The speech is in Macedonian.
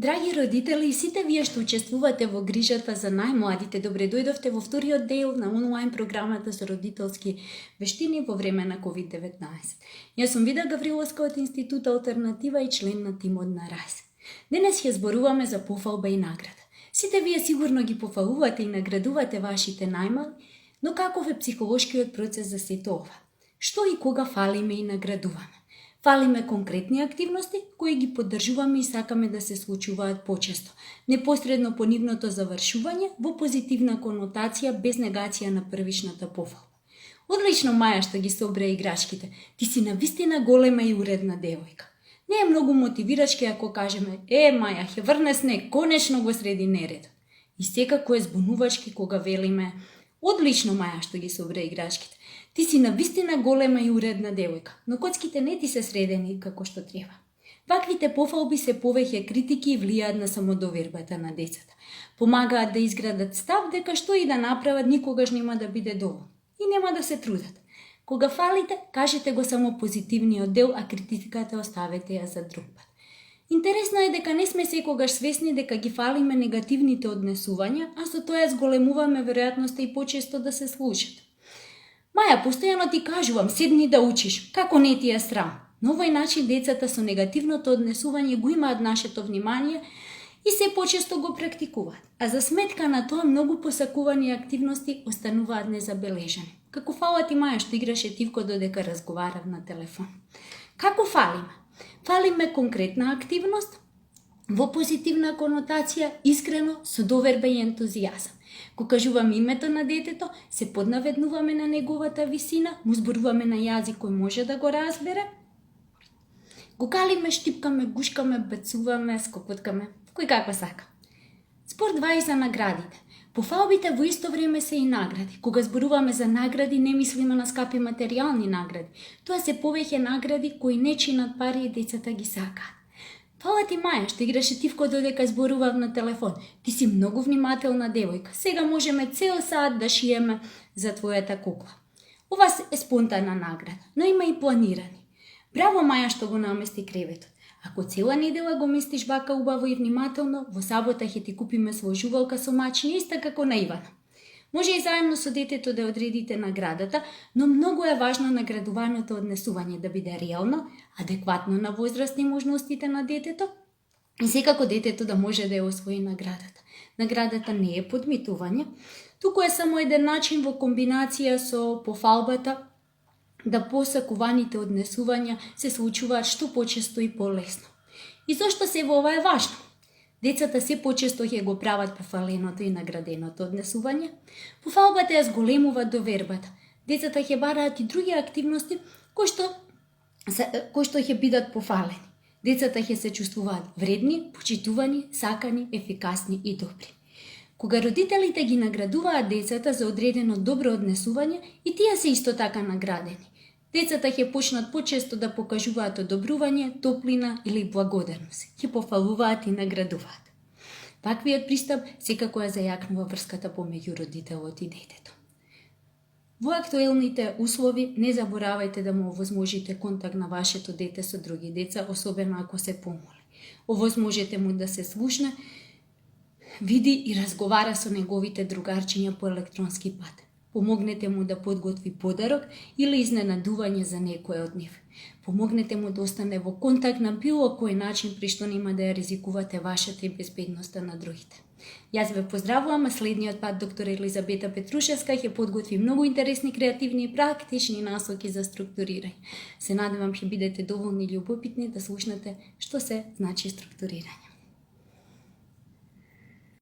Драги родители, сите вие што учествувате во грижата за најмладите, добре дојдовте во вториот дел на онлайн програмата за родителски вештини во време на COVID-19. Јас сум Вида Гавриловска од Институт Алтернатива и член на тимот на РАЙС. Денес ја зборуваме за пофалба и награда. Сите вие сигурно ги пофалувате и наградувате вашите најмали, но каков е психолошкиот процес за сето ова? Што и кога фалиме и наградуваме? Фалиме конкретни активности кои ги поддржуваме и сакаме да се случуваат почесто, непосредно по нивното завршување во позитивна конотација без негација на првичната пофалба. Одлично, Маја, што ги собра играчките. Ти си навистина голема и уредна девојка. Не е многу мотивирачки ако кажеме: Маја, ќе врне снег, конечно го среди нередот. И секако е збунувачки кога велиме: одлично, Маја, што ги собра играчките. Ти си навистина голема и уредна девојка, но коцките не ти се средени како што треба. Ваквите пофалби се повеќе критики и влијаат на самодовербата на децата. Помагаат да изградат став дека што и да направат никогаш нема да биде доволно и нема да се трудат. Кога фалите, кажете го само позитивниот дел, а критиката оставете ја за друг пат. Интересно е дека не сме секогаш свесни дека ги фалиме негативните однесувања, а со тоа зголемуваме веројатноста и почесто да се случат. Маја, постојано ти кажувам, седни да учиш, како не ти е срам. На овој начин децата со негативното однесување го имаат нашето внимание и се почесто го практикуваат. А за сметка на тоа многу посакувани активности остануваат незабележани. Како фала ти, Маја, што играше тивко додека разговарав на телефон. Како фалиме? Фалиме конкретна активност во позитивна конотација, искрено, со доверба и ентузијазам. Кога кажуваме името на детето, се поднаведнуваме на неговата висина, му зборуваме на јазик кој може да го разбере, го калиме, штипкаме, гушкаме, бацуваме, скокоткаме, кој како сака. Спор 2 и за наградите. Пофалбите во исто време се и награди. Кога зборуваме за награди, не мислиме на скапи материјални награди. Тоа се повеќе награди кои не чинат пари и децата ги сакаат. Фала ти, Маја, што играше тивко додека зборував на телефон. Ти си многу внимателна девојка. Сега можеме цел саат да шиеме за твојата кукла. Ова е спонтанна награда, но има и планирани. Браво, Маја, што го намести креветот. Ако цела недела го местиш бака убаво и внимателно, во сабота ќе ти купиме свој жувалка со мачиња иста како на Ивана. Може и заедно со детето да одредите наградата, но многу е важно наградуваното однесување да биде реално, адекватно на возраст и можностите на детето и секако детето да може да ја освои наградата. Наградата не е подмитување, туку е само еден начин во комбинација со пофалбата да посакуваните однесувања се случуваат што почесто и полесно. И зошто се во ова е важно? Децата се почесто ќе го прават пофаленото и награденото однесување. Пофалбата ја зголемува довербата. Децата ќе бараат и други активности кои што ќе бидат пофалени. Децата ќе се чувствуваат вредни, почитувани, сакани, ефикасни и добри. Кога родителите ги наградуваат децата за одредено добро однесување, и тие се исто така наградени. Децата ќе почнат почесто да покажуваат одобрување, топлина или благодарност. Ќе пофалуваат и наградуваат. Ваквиот пристап секако ја зајакнува врската помеѓу родителот и детето. Во актуелните услови не заборавајте да му овозможите контакт на вашето дете со други деца, особено ако се помоли. Овозможете му да се слушне, види и разговара со неговите другарчиња по електронски пат. Помогнете му да подготви подарок или изненадување за некој од нив. Помогнете му да остане во контакт на било кој начин при што нема да ја ризикувате вашата и безбедноста на другите. Јас ве поздравувам, а следниот пат доктор Елизабета Петрушевска ќе подготви многу интересни, креативни и практични насоки за структурирање. Се надевам ќе бидете доволни и љубопитни да слушнете што се значи структурирање.